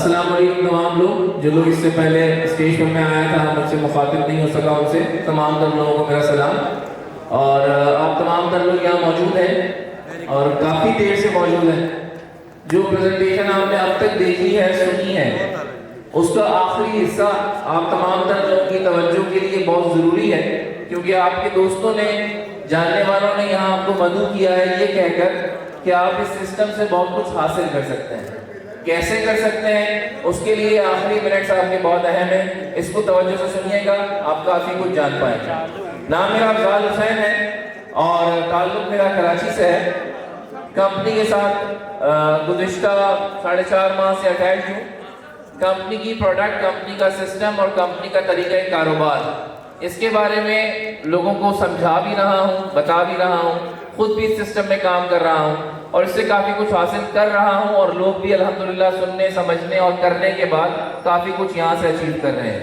السلام علیکم تمام لوگ جو لوگ اس سے پہلے اسٹیج پر میں آیا تھا مجھ سے مخاطب نہیں ہو سکا ان سے تمام تر لوگوں کو میرا سلام. اور آپ تمام تر لوگ یہاں موجود ہیں اور کافی دیر سے موجود ہیں. جو پریزنٹیشن آپ نے اب تک دیکھی ہے سنی ہے اس کا آخری حصہ آپ تمام تر لوگوں کی توجہ کے لیے بہت ضروری ہے، کیونکہ آپ کے دوستوں نے جاننے والوں نے یہاں آپ کو مدعو کیا ہے یہ کہہ کر کہ آپ اس سسٹم سے بہت کچھ حاصل کر سکتے ہیں. کیسے کر سکتے ہیں اس کے لیے آخری منٹس آپ کے بہت اہم ہیں، اس کو توجہ سے سنیے گا، آپ کافی کچھ جان پائیں گے. نام میرا افضال حسین ہے اور تعلق میرا کراچی سے ہے. کمپنی کے ساتھ گزشتہ 4.5 ماہ سے اٹیچ ہوں. کمپنی کی پروڈکٹ، کمپنی کا سسٹم اور کمپنی کا طریقہ کاروبار، اس کے بارے میں لوگوں کو سمجھا بھی رہا ہوں، بتا بھی رہا ہوں، خود بھی اس سسٹم میں کام کر رہا ہوں اور اس سے کافی کچھ حاصل کر رہا ہوں. اور لوگ بھی الحمدللہ سننے سمجھنے اور کرنے کے بعد کافی کچھ یہاں سے اچیو کر رہے ہیں.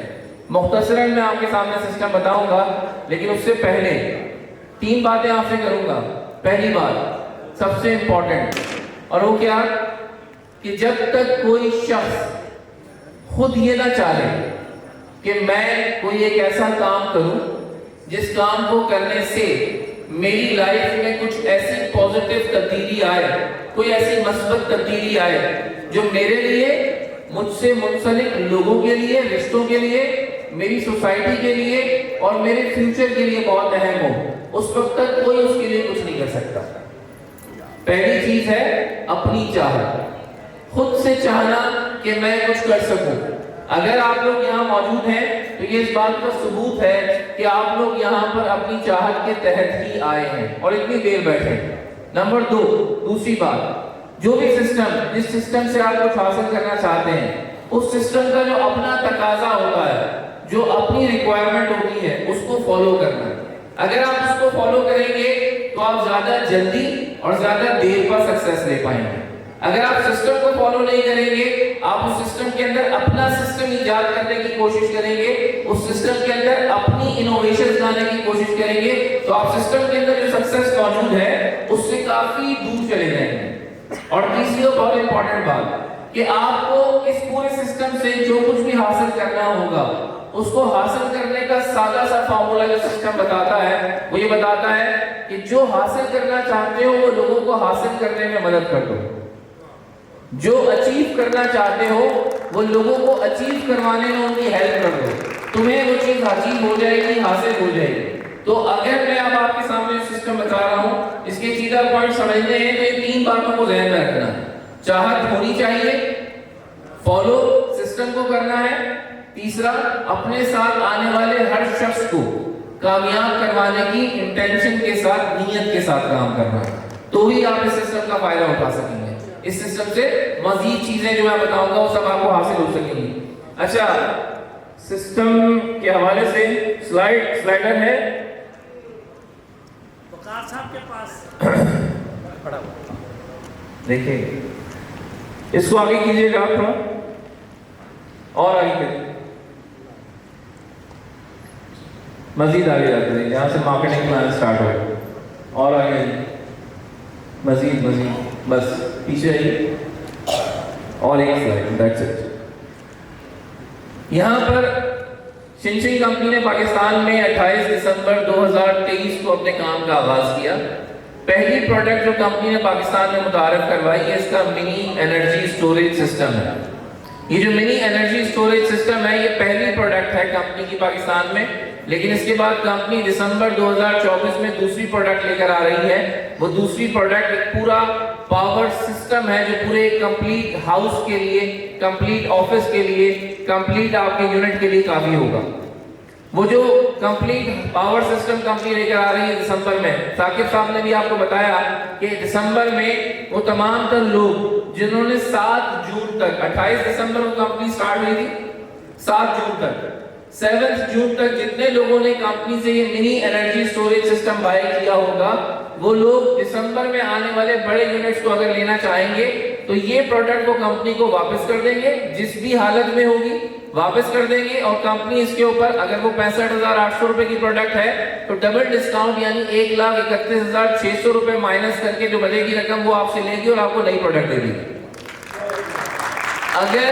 مختصراً میں آپ کے سامنے سسٹم بتاؤں گا، لیکن اس سے پہلے 3 باتیں آپ سے کروں گا. پہلی بات سب سے امپورٹنٹ، اور وہ کیا کہ جب تک کوئی شخص خود یہ نہ چاہے کہ میں کوئی ایک ایسا کام کروں جس کام کو کرنے سے میری لائف میں کچھ ایسی پوزیٹیو تبدیلی آئے، کوئی ایسی مثبت تبدیلی آئے جو میرے لیے، مجھ سے منسلک لوگوں کے لیے، رشتوں کے لیے، میری سوسائٹی کے لیے اور میرے فیوچر کے لیے بہت اہم ہو، اس وقت تک کوئی اس کے لیے کچھ نہیں کر سکتا. پہلی چیز ہے اپنی چاہت، خود سے چاہنا کہ میں کچھ کر سکوں. اگر آپ لوگ یہاں موجود ہیں تو یہ اس بات کا ثبوت ہے کہ آپ لوگ یہاں پر اپنی چاہت کے تحت ہی آئے ہیں اور اتنی دیر بیٹھے. نمبر 2، دوسری بات، جو بھی سسٹم، جس سسٹم سے آپ کچھ حاصل کرنا چاہتے ہیں، اس سسٹم کا جو اپنا تقاضا ہوتا ہے، جو اپنی ریکوائرمنٹ ہوتی ہے، اس کو فالو کرنا. اگر آپ اس کو فالو کریں گے تو آپ زیادہ جلدی اور زیادہ دیر پر سکسیس لے پائیں گے. اگر آپ سسٹم کو فالو نہیں کریں گے، آپ اس سسٹم کے اندر اپنا سسٹم ایجاد کرنے کی کوشش کریں گے، اس سسٹم کے اندر اپنی انوویشنز لانے کی کوشش کریں گے، تو آپ سسٹم کے اندر جو سکسیس موجود ہے اس سے کافی دور چلے جائیں گے. اور تیسری اور بہت امپورٹنٹ بات کہ آپ کو اس پورے سسٹم سے جو کچھ بھی حاصل کرنا ہوگا، اس کو حاصل کرنے کا سادہ سا فارمولا جو سسٹم بتاتا ہے وہ یہ بتاتا ہے کہ جو حاصل کرنا چاہتے ہو وہ لوگوں کو حاصل کرنے میں مدد کر دو. جو اچیو کرنا چاہتے ہو وہ لوگوں کو اچیو کروانے میں ان کی ہیلپ کر دو. تمہیں وہ چیز اچیو ہو جائے گی، حاصل ہو جائے گی. تو اگر میں اب آپ کے سامنے سسٹم بتا رہا ہوں، اس کے سیدھا پوائنٹ سمجھنے ہیں تو یہ 3 باتوں کو ذہن میں رکھنا ہے. چاہت ہونی چاہیے، فالو سسٹم کو کرنا ہے، تیسرا اپنے ساتھ آنے والے ہر شخص کو کامیاب کروانے کی انٹینشن کے ساتھ، نیت کے ساتھ کام کرنا ہے. تو ہی آپ اس سسٹم کا فائدہ اٹھا سکیں گے. اس سسٹم سے مزید چیزیں جو میں بتاؤں گا وہ سب آپ کو حاصل ہو سکیں گی. اچھا، سسٹم کے حوالے سے سلائیڈر ہے وقار صاحب کے پاس، دیکھیں اس کو آگے کیجئے گا، تھوڑا اور آگے کیجئے، مزید آگے جاتے ہیں، یہاں سے مارکیٹنگ پلان سٹارٹ ہو، اور آگے مزید بس پیچھے آئیے، اور ایک سلائیڈ، دیٹس اٹ. یہاں پر شنشنگ کمپنی نے پاکستان میں 28 دسمبر 2023 کو اپنے کام کا آغاز کیا. پہلی پروڈکٹ جو کمپنی نے پاکستان میں متعارف کروائی ہے اس کا منی انرجی سٹوریج سسٹم ہے. یہ جو منی انرجی سٹوریج سسٹم ہے یہ پہلی پروڈکٹ ہے کمپنی کی پاکستان میں. لیکن اس کے بعد کمپنی دسمبر 2024 میں دوسری پروڈکٹ لے کر آ رہی ہے. وہ دوسری پروڈکٹ ایک پورا پاور سسٹم ہے جو پورے کمپلیٹ ہاؤس کے لیے، کمپلیٹ آفس کے لیے، کمپلیٹ آپ کے یونٹ کے لیے کافی ہوگا. وہ جو کمپلیٹ پاور سسٹم کمپنی لے کر آ رہی ہے دسمبر میں، ثاقب صاحب نے بھی آپ کو بتایا کہ دسمبر میں وہ تمام تر لوگ جنہوں نے 7 جون تک، 28 دسمبر کو کمپنی سٹارٹ ہوئی تھی، 7 جون تک، 7 جون تک جتنے لوگوں نے کمپنی سے یہ منی انرجی سٹوریج سسٹم بائی کیا ہوگا، وہ لوگ دسمبر میں آنے والے بڑے یونٹس کو اگر لینا چاہیں گے تو یہ پروڈکٹ وہ کمپنی کو واپس کر دیں گے، جس بھی حالت میں ہوگی واپس کر دیں گے. اور کمپنی اس کے اوپر اگر وہ 65,800 روپے کی پروڈکٹ ہے تو ڈبل ڈسکاؤنٹ یعنی 1,31,600 روپے مائنس کر کے جو بچے گی رقم وہ آپ سے لے گی اور آپ کو نئی پروڈکٹ دے گی. اگر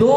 2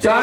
4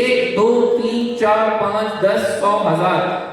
1, 2, 3, 4, 5, 10, 100, 1000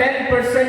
10%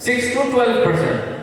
6 to 12%।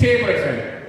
6%।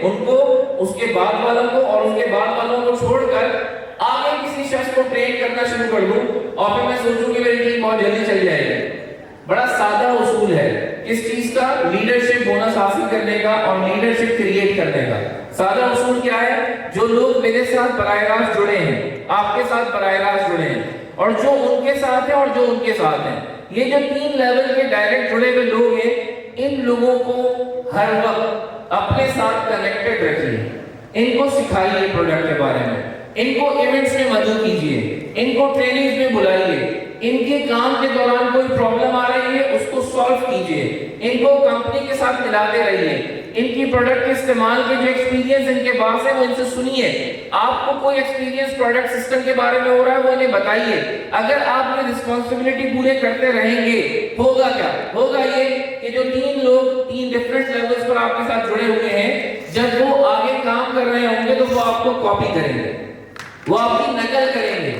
ان کو، اس کے بعد والوں کو اور اس کے بعد والوں کو چھوڑ کر آگے کسی شخص کو ٹرین کرنا شروع کر دوں اور پھر میں سوچوں کہ میری ٹیم بہت جلدی چل جائے گی۔ بڑا سادہ اصول ہے اس چیز کا، لیڈرشپ بونس حاصل کرنے کا اور لیڈرشپ کریٹ کرنے کا۔ سادہ اصول کیا ہے؟ جو لوگ میرے ساتھ براہ راست جڑے ہیں، آپ کے ساتھ براہ راست جڑے ہیں، اور جو ان کے ساتھ ہیں اور جو ان کے ساتھ ہیں، یہ جو 3 لیول کے ڈائریکٹ جڑے ہوئے لوگ ہیں، ان لوگوں کو ہر وقت اپنے ساتھ کنیکٹڈ رکھیے، ان کو سکھائیے پروڈکٹ کے بارے میں، ان کو ایونٹس میں مدعو کیجیے، ان کو ٹریننگز میں بلائیے، ان کے کام کے دوران کوئی پرابلم آ رہی ہے اس کو سالو کیجیے، ان کو کمپنی کے ساتھ ملاتے رہیے، ان کی پروڈکٹ کے استعمال کے جو ایکسپیرینس ان کے پاس ہے وہ ان سے سنیے۔ آپ کو کوئی ایکسپیرینس پروڈکٹ سسٹم کے بارے میں ہو رہا ہے وہ انہیں بتائیے۔ اگر آپ یہ رسپانسبلٹی پورے کرتے رہیں گے، ہوگا کیا؟ ہوگا یہ کہ جو 3 لوگ 3 ڈفرنٹ لیولز پر آپ کے ساتھ جڑے ہوئے ہیں، جب وہ آگے کام کر رہے ہوں گے تو وہ آپ کو کاپی کریں گے، وہ آپ کی نقل کریں گے۔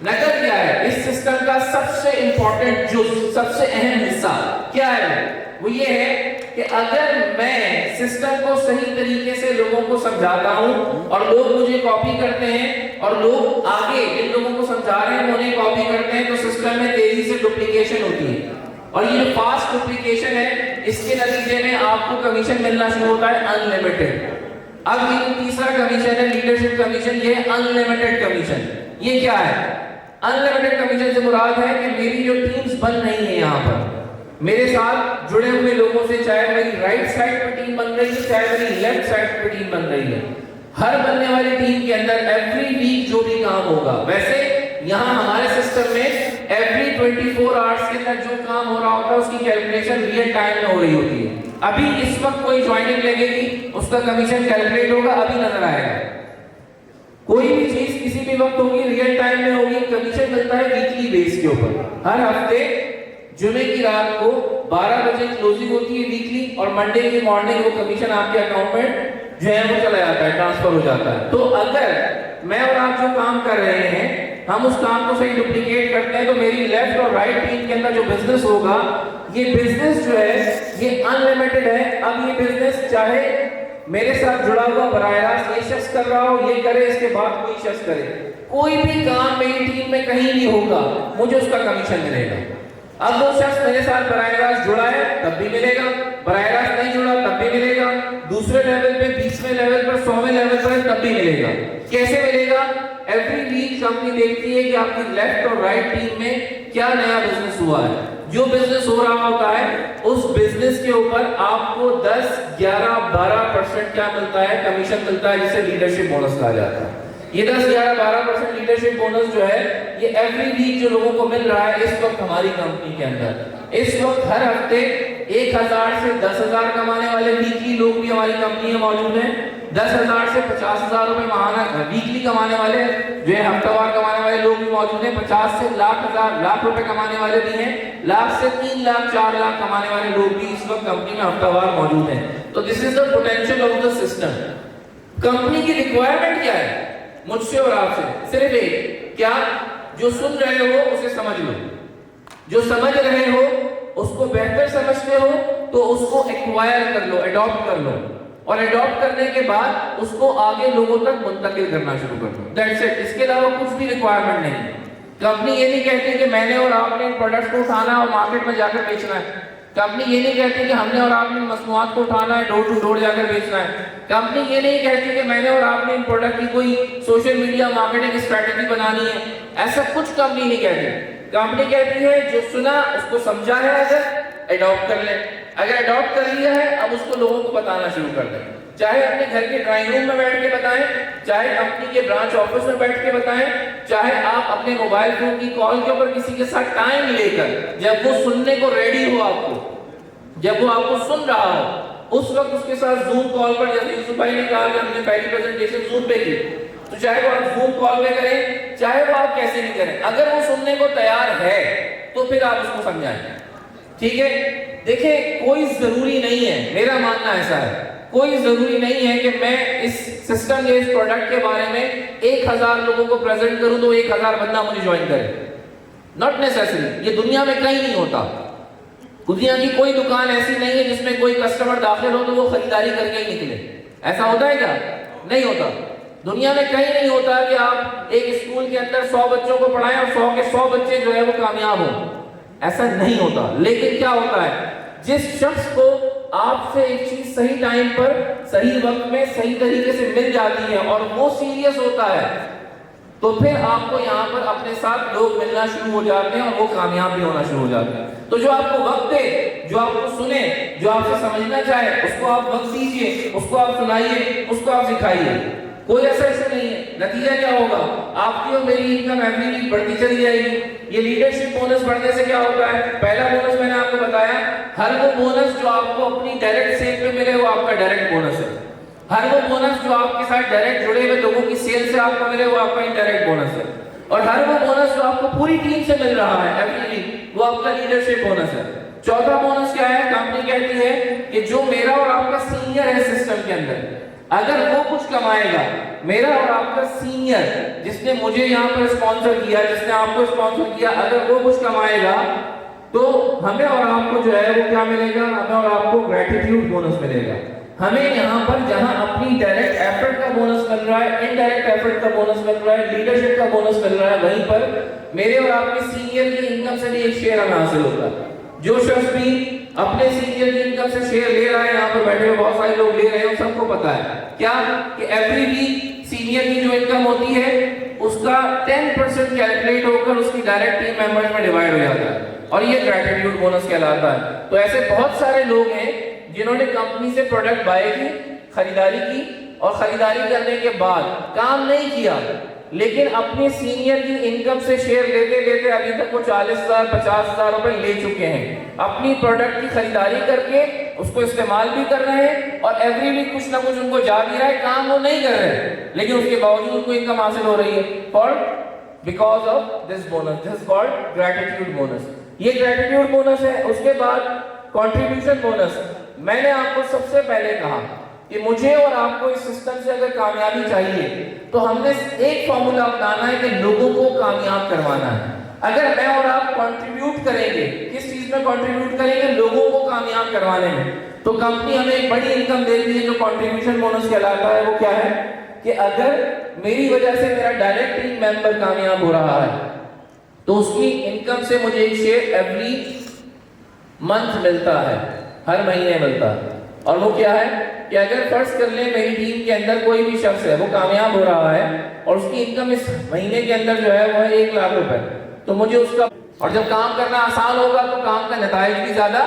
نقل کیا ہے؟ اس سسٹم کا سب سے امپورٹنٹ جز، سب سے اہم حصہ کیا ہے؟ وہ یہ ہے کہ اگر میں سسٹم کو صحیح طریقے سے لوگوں کو سمجھاتا ہوں اور لوگ مجھے کاپی کرتے ہیں اور لوگ آگے جن لوگوں کو سمجھا رہے ہیں انہیں کاپی کرتے ہیں، تو سسٹم میں تیزی سے ڈپلیکیشن ہوتی ہے، اور یہ جو فاسٹ ڈپلیکیشن ہے اس کے نتیجے میں آپ کو کمیشن ملنا شروع ہوتا ہے ان لمیٹڈ۔ اب یہ تیسرا کمیشن ہے لیڈرشپ کمیشن، یہ ہے ان لمیٹڈ کمیشن۔ یہ کیا ہے؟ ان لمیٹڈ کمیشن سے مراد ہے کہ میری جو ٹیمز بن رہی ہیں یہاں پر میرے ساتھ جڑے ہوئے لوگوں سے، چاہے میری رائٹ سائڈ پہ ٹیم بن رہی ہے چاہے میری لیفٹ سائڈ پہ ٹیم بن رہی ہے، ہر بننے والی ٹیم کے اندر ایوری ویک جو بھی کام ہوگا، ویسے یہاں ہمارے سسٹم میں ایوری 24 آورس کے اندر جو کام ہو رہا ہوتا ہے اس کی کیلکولیشن ریئل ٹائم میں ہو رہی ہوتی ہے۔ ابھی اس وقت کوئی جوائننگ لگے گی، اس کا کمیشن کیلکولیٹ ہوگا، ابھی نظر آئے گا۔ کوئی بھی چیز کسی بھی وقت ہوگی، ریئل ٹائم میں ہوگی۔ کمیشن ملتا ہے ویکلی بیس کے اوپر، ہر ہفتے جمعے کی رات کو 12 بجے کلوزنگ ہوتی ہے ویکلی، اور منڈے کی مارننگ وہ کمیشن آپ کے اکاؤنٹ میں جو ہے وہ چلا جاتا ہے، ٹرانسفر ہو جاتا ہے۔ تو اگر میں اور آپ جو کام کر رہے ہیں ہم اس کام کو صحیح ڈپلیکیٹ کرتے ہیں تو میری لیفٹ اور رائٹ ٹیم کے اندر جو بزنس ہوگا، یہ بزنس جو ہے یہ ان لمیٹڈ ہے۔ اب یہ بزنس چاہے میرے ساتھ جڑا ہوا براہ راست یہ شخص کر رہا ہو، یہ کرے، اس کے بعد کوئی شخص کرے، کوئی بھی کام میری ٹیم میں کہیں بھی ہوگا مجھے اس کا کمیشن ملے گا۔ اب وہ شخص میرے ساتھ براہ راست جڑا ہے تب بھی ملے گا، براہ راست نہیں جڑا تب بھی ملے گا، دوسرے لیول پہ، 20ویں لیول پر، 100ویں لیول پر تب بھی ملے گا۔ کیسے ملے گا؟ ایوری ویک کمپنی دیکھتی ہے کہ آپ کی لیفٹ اور رائٹ ٹیم میں کیا نیا بزنس ہوا ہے۔ جو بزنس ہو رہا ہوتا ہے اس بزنس کے اوپر آپ کو 10، 11، 12% کیا ملتا ہے؟ کمیشن ملتا ہے، جسے لیڈرشپ بونس کہا جاتا ہے۔ یہ 10، 11، 12% لیڈرشپ بونس جو ہے یہ ایوری ویک جو لوگوں کو مل رہا ہے اس وقت ہماری کمپنی کے اندر، اس وقت ہر ہفتے 1000 سے 10,000 کمانے والے ویکلی لوگ بھی ہماری کمپنی میں موجود ہیں، 10,000 سے 50,000 روپے ماہانہ ویکلی کمانے والے جو ہے ہفتہ وار کمانے والے لوگ بھی موجود ہیں، 50 سے لاکھ روپے کمانے والے بھی ہیں، لاکھ سے 3 لاکھ 4 لاکھ کمانے والے لوگ بھی اس وقت کمپنی میں ہفتہ وار موجود ہیں۔ تو this is the potential of the system. Company کی ریکوائرمنٹ کیا ہے مجھ سے اور آپ سے؟ صرف ایک، کیا جو سن رہے ہو اسے سمجھ لو، جو سمجھ رہے ہو اس کو بہتر سمجھتے ہو تو اس کو ایکوائر کر لو، اڈاپٹ کر لو، اور اڈاپٹ کرنے کے بعد اس کو آگے لوگوں تک منتقل کرنا شروع کر دو۔ دیٹس اٹ، اس کے علاوہ کچھ بھی ریکوائرمنٹ نہیں ہے۔ کمپنی یہ نہیں کہتی کہ میں نے اور آپ نے ان پروڈکٹس کو اٹھانا اور مارکیٹ میں جا کر بیچنا ہے۔ کمپنی یہ نہیں کہتی کہ ہم نے اور آپ نے مصنوعات کو اٹھانا ہے، ڈور ٹو ڈور جا کر بیچنا ہے۔ کمپنی یہ نہیں کہتی کہ میں نے اور آپ نے ان پروڈکٹ کی کوئی سوشل میڈیا مارکیٹنگ اسٹریٹجی بنانی ہے، ایسا کچھ کمپنی نہیں کہتی۔ کمپنی کہتی ہے جو سنا اس کو سمجھا ہے، اگر اڈاپٹ کر لیں، اگر اڈاپٹ کر لیا ہے اب اس کو لوگوں کو بتانا شروع کر دیں، چاہے اپنے گھر کے ڈرائنگ روم میں بیٹھ کے بتائیں، چاہے کمپنی کے برانچ آفس میں بیٹھ کے بتائیں، چاہے آپ اپنے موبائل فون کی کال کے اوپر کسی کے ساتھ ٹائم لے کر، جب وہ سننے کو ریڈی ہو، آپ کو جب وہ آپ کو سن رہا ہو اس وقت اس کے ساتھ زوم کال پر، جیسے یوسف بھائی نے کہا کہ ہم نے پہلی پریزنٹیشن زوم پہ کی، تو چاہے وہ آپ زوم کال پہ کریں، چاہے وہ آپ کیسے نہیں کریں، اگر وہ سننے کو تیار ہے تو پھر آپ اس کو سمجھائیں۔ ٹھیک ہے؟ دیکھیں کوئی ضروری نہیں ہے، میرا ماننا ایسا ہے، کوئی ضروری نہیں ہے کہ میں اس سسٹم یا اس پروڈکٹ کے بارے میں 1000 لوگوں کو پریزنٹ کروں تو 1000 بندہ مجھے جوائن کرے۔ ناٹ نیسیسری، یہ دنیا میں کہیں نہیں ہوتا۔ دنیا کی کوئی دکان ایسی نہیں ہے جس میں کوئی کسٹمر داخل ہو تو وہ خریداری کر کے ہی نکلے. ایسا ہوتا ہے کیا؟ نہیں ہوتا. دنیا میں کہیں نہیں ہوتا کہ آپ ایک اسکول کے اندر 100 بچوں کو پڑھائیں اور 100 کے 100 بچے جو ہے وہ کامیاب ہوں. ایسا نہیں ہوتا. لیکن کیا ہوتا ہے، جس شخص کو آپ سے ایک چیز صحیح ٹائم پر صحیح وقت میں صحیح طریقے سے مل جاتی ہے اور وہ سیریس ہوتا ہے، تو پھر آپ کو یہاں پر اپنے ساتھ لوگ ملنا شروع ہو جاتے ہیں اور وہ کامیاب بھی ہونا شروع ہو جاتے ہیں. تو جو آپ کو وقت دے، جو آپ کو سنے، جو آپ سے سمجھنا چاہے، اس کو آپ وقت دیجئے، اس کو آپ سنائیے، اس کو آپ سکھائیے. کوئی ایسا ایسا نہیں ہے. نتیجہ کیا ہوگا؟ آپ کی اور میری انکم ایوری ویک بڑھتی چلی جائے گی. یہ لیڈرشپ بونس بڑھنے سے کیا ہوتا ہے؟ پہلا بونس میں نے آپ کو بتایا، ہر وہ بونس جو آپ کو اپنی ڈائریکٹ سیل پہ ملے وہ آپ کا ڈائریکٹ بونس ہے. ہر وہ بونس جو آپ کے ساتھ ڈائریکٹ جڑے ہوئے لوگوں کی سیل سے آپ کو ملے وہ آپ کا انڈائریکٹ بونس ہے. اور ہر وہ بونس جو آپ کو پوری ٹیم سے مل رہا ہے ایوری ویک وہ آپ کا لیڈرشپ بونس ہے. چوتھا بونس کیا ہے؟ کمپنی کہتی ہے کہ جو میرا اور آپ کا سینئر ہے سسٹم کے اندر، اگر وہ کچھ کمائے گا، میرا اور آپ کا سینئر جس نے مجھے یہاں پر اسپانسر کیا، جس نے آپ کو اسپانسر کیا، اگر وہ کچھ کمائے گا تو ہمیں اور آپ کو جو ہے وہ کیا ملے گا؟ ہمیں اور آپ کو گریٹیٹیوڈ بونس ملے گا. ہمیں یہاں پر جہاں اپنی ڈائریکٹ ایفرٹ کا بونس مل رہا ہے، انڈائریکٹ ایفرٹ کا بونس مل رہا ہے، لیڈرشپ کا بونس مل رہا ہے، وہیں پر میرے اور آپ کے سینئر کی انکم سے بھی ایک شیئر ہمیں حاصل ہوتا ہے. جو شخص بھی اپنے سینئر کی انکم سے شیئر لے رہا ہے، یہاں پر بیٹھے ہوئے بہت سارے لوگ لے رہے ہیں، سب کو پتا ہے کیا کہ ایوری ویک سینئر کی جو انکم ہوتی ہے اس کا 10% کیلکولیٹ ہو کر اس کی ڈائریکٹ ٹیم ممبرز میں ڈیوائیڈ ہو جاتا ہے اور یہ گریٹیٹیوڈ بونس کہلاتا ہے. تو ایسے بہت سارے لوگ ہیں جنہوں نے کمپنی سے پروڈکٹ بائی کی، خریداری کی، اور خریداری کرنے کے بعد کام نہیں کیا، لیکن اپنے سینئر کی انکم سے شیئر لیتے لیتے ابھی تک وہ 40,000 50,000 روپے لے چکے ہیں. اپنی پروڈکٹ کی خریداری کر کے اس کو استعمال بھی کر رہے ہیں اور ایوری ویک کچھ نہ کچھ ان کو جا بھی رہا ہے. کام وہ نہیں کر رہے لیکن اس کے باوجود ان کو انکم حاصل ہو رہی ہے. اور because of this bonus, this called gratitude bonus. یہ گریٹیٹیوڈ بونس ہے. اس کے بعد کنٹریبیوشن بونس. میں نے آپ کو سب سے پہلے کہا کہ مجھے اور آپ کو اس سسٹم سے اگر کامیابی چاہیے تو ہم نے ایک فارمولا اپنانا ہے کہ لوگوں کو کامیاب کروانا ہے. اگر میں اور آپ کنٹریبیوٹ کریں گے، کس چیز میں کنٹریبیوٹ کریں گے؟ لوگوں کو کامیاب کروانے میں. تو کمپنی ہمیں ایک بڑی انکم دیتی ہے جو کنٹریبیوشن بونس کہلاتا ہے. وہ کیا ہے کہ اگر میری وجہ سے میرا ڈائریکٹ ٹیم ممبر کامیاب ہو رہا ہے تو اس کی انکم سے مجھے ایک شیئر ایوری منتھ ملتا ہے، ہر مہینے ملتا ہے. اور وہ کیا ہے کہ اگر فرض کر لیں میری ٹیم کے اندر کوئی بھی شخص ہے وہ کامیاب ہو رہا ہے اور اس کی انکم اس مہینے کے اندر جو ہے وہ ہے 1 لاکھ روپے، تو مجھے اس کا، اور جب کام کرنا آسان ہوگا تو کام کا نتائج بھی زیادہ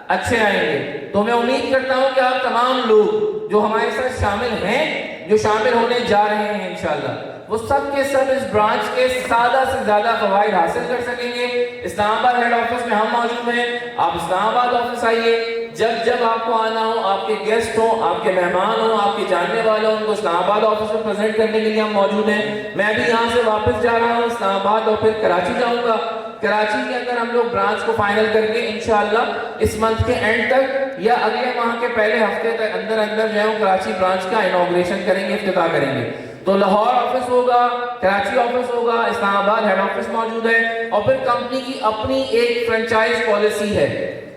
اچھے آئیں گے. تو میں امید کرتا ہوں کہ آپ تمام لوگ جو ہمارے ساتھ شامل ہیں، جو شامل ہونے جا رہے ہیں انشاءاللہ، وہ سب کے سب اس برانچ کے زیادہ سے زیادہ فوائد حاصل کر سکیں گے. اسلام آباد ہیڈ آفس میں ہم موجود ہیں. آپ اسلام آباد آفس آئیے. جب آپ کو آنا ہو، آپ کے گیسٹ ہوں، آپ کے مہمان ہوں، آپ کے جاننے والے ہوں، ان کو اسلام آباد آفس میں پریزنٹ کرنے کے لیے ہم موجود ہیں. میں بھی یہاں سے واپس جا رہا ہوں اسلام آباد اور پھر کراچی جاؤں گا. کراچی کے اندر ہم لوگ برانچ کو فائنل کر کے انشاءاللہ اس منتھ کے اینڈ تک یا اگلے ماہ کے پہلے ہفتے تک اندر جو ہے کراچی برانچ کا انوگریشن کریں گے، افتتاح کریں گے. تو لاہور آفس ہوگا، کراچی آفس ہوگا، اسلام آباد ہیڈ آفس موجود ہے. اور پھر کمپنی کی اپنی ایک فرنچائز پالیسی ہے،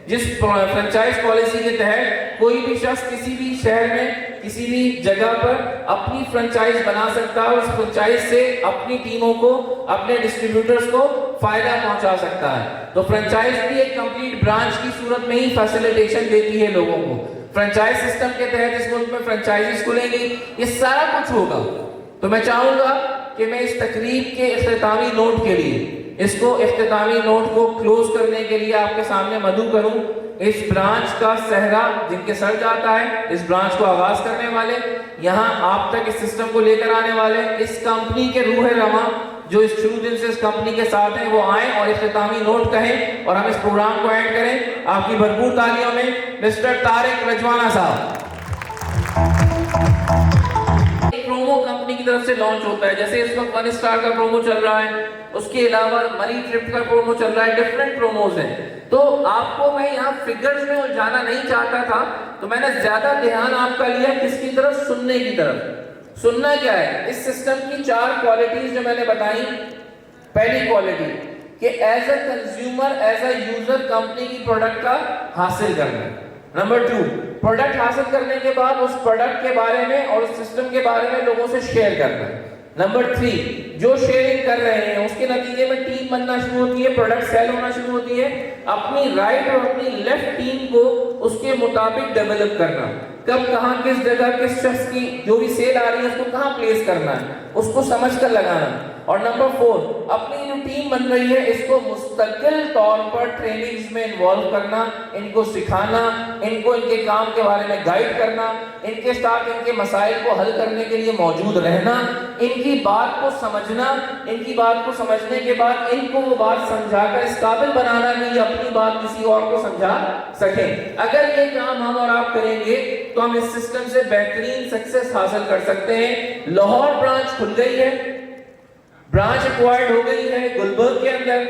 جس فرنچائز پالیسی کے تحت کوئی بھی شخص کسی بھی شہر میں کسی بھی جگہ پر اپنی فرنچائز بنا سکتا ہے. اس فرنچائز سے اپنی ٹیموں کو، اپنے ڈسٹریبیوٹرز کو فائدہ پہنچا سکتا ہے. تو فرنچائز بھی ایک کمپلیٹ برانچ کی صورت میں ہی فیسیلیٹیشن دیتی ہے لوگوں کو. فرنچائز سسٹم کے تحت اس ملک میں فرنچائزز کھلیں گی، یہ سارا کچھ ہوگا. تو میں چاہوں گا کہ میں اس تقریب کے اختتامی نوٹ کے لیے، اس کو اختتامی نوٹ کو کلوز کرنے کے لیے آپ کے سامنے مدعو کروں. اس برانچ کا صحرا جن کے سر جاتا ہے، اس برانچ کو آغاز کرنے والے، یہاں آپ تک اس سسٹم کو لے کر آنے والے، اس کمپنی کے روح رواں جو اس شروع دن سے اس کمپنی کے ساتھ ہیں، وہ آئیں اور اختتامی نوٹ کہیں اور ہم اس پروگرام کو اینڈ کریں. آپ کی بھرپور تالیوں میں مسٹر طارق رجوانہ صاحب. پرومو کمپنی کی طرف سے لانچ ہوتا ہے، جیسے اس وقت 1 اسٹار کا پرومو چل رہا ہے، اس کے علاوہ مری ٹرپ کا پرومو چل رہا ہے، ڈیفرنٹ پروموز ہیں. تو آپ کو میں یہاں فگرز میں الجھانا نہیں چاہتا تھا، تو میں نے زیادہ دھیان آپ کا لیا کس کی طرف؟ سننے کی طرف. سننا کیا ہے؟ اس سسٹم کی 4 کوالٹیز جو میں نے بتائی. پہلی کوالٹی کہ as a consumer as a user company کی پروڈکٹ کا حاصل کرنا. نمبر 2 پروڈکٹ حاصل کرنے کے بعد اس پروڈکٹ کے بارے میں اور اس سسٹم کے بارے میں لوگوں سے شیئر کرنا. نمبر 3 جو شیئرنگ کر رہے ہیں اس کے نتیجے میں ٹیم بننا شروع ہوتی ہے, پروڈکٹ سیل ہونا شروع ہوتی ہے. اپنی رائٹ اور اپنی لیفٹ ٹیم کو اس کے مطابق ڈیولپ کرنا, کب کہاں کس جگہ کس شخص کی جو بھی سیل آ رہی ہے اس کو کہاں پلیس کرنا ہے, اس کو سمجھ کر لگانا. اور نمبر 4 اپنی جو ٹیم بن رہی ہے اس کو مستقل طور پر ٹریننگز میں انوالو کرنا, ان کو سکھانا, ان کو ان کے کام کے بارے میں گائیڈ کرنا, ان کے ساتھ ان کے مسائل کو حل کرنے کے لیے موجود رہنا, ان کی بات کو سمجھنا, ان کی بات کو سمجھنے کے بعد ان کو وہ بات سمجھا کر اس قابل بنانا کہ یہ اپنی بات کسی اور کو سمجھا سکیں. اگر یہ کام ہم اور آپ کریں گے تو ہم اس سسٹم سے بہترین سکسس حاصل کر سکتے ہیں. لاہور برانچ کھل گئی ہے, برانچ ایکوائرڈ ہو گئی ہے گلبرگ کے اندر.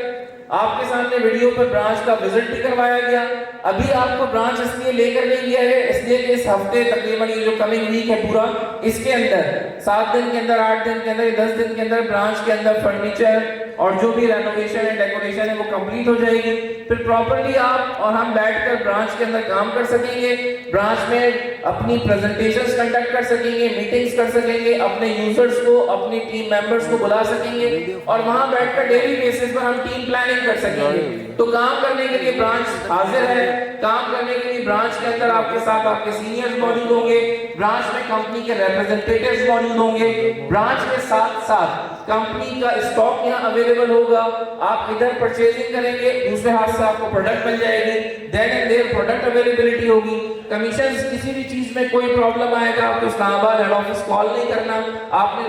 آپ کے سامنے ویڈیو پر برانچ کا وزٹ بھی کروایا گیا. ابھی آپ کو برانچ اس لیے لے کر نہیں گیا ہے اس لیے کہ اس ہفتے تقریباً یہ جو کمنگ ویک ہے پورا, اس کے اندر 7 دن کے اندر 8 دن کے اندر 10 دن کے اندر برانچ کے اندر فرنیچر اور جو بھی رینوویشن ہے ڈیکوریشن ہے وہ کمپلیٹ ہو جائے گی. پھر پراپرلی آپ اور ہم بیٹھ کر برانچ کے اندر کام کر سکیں گے, برانچ میں اپنی پریزنٹیشنز کنڈکٹ کر سکیں گے, میٹنگز کر سکیں گے, اپنے یوزرز کو اپنی ٹیم ممبرز کو بلا سکیں گے اور وہاں بیٹھ کر ڈیلی بیسس پر ہم ٹیم پلاننگ کر سکیں گے. تو کام کرنے کے لیے برانچ حاضر ہے. کام کرنے کے لیے برانچ کے اندر آپ کے ساتھ آپ کے سینئرز موجود ہوں گے, برانچ میں کمپنی کے ریپرزنٹیٹیوز موجود ہوں گے, برانچ کے ساتھ ساتھ کمپنی کا اسٹاک یہاں اویلیبل ہوگا. آپ ادھر پرچیزنگ کریں گے, دوسرے ہاتھ سے آپ کو پروڈکٹ مل جائے گی, دین اینڈ دیر پروڈکٹ اویلیبلٹی ہوگی. کمیشنز کسی بھی چیز میں کوئی پرابلم آئے گا آپ کو اسلام آباد ہیڈ آفس کال نہیں کرنا, آپ نے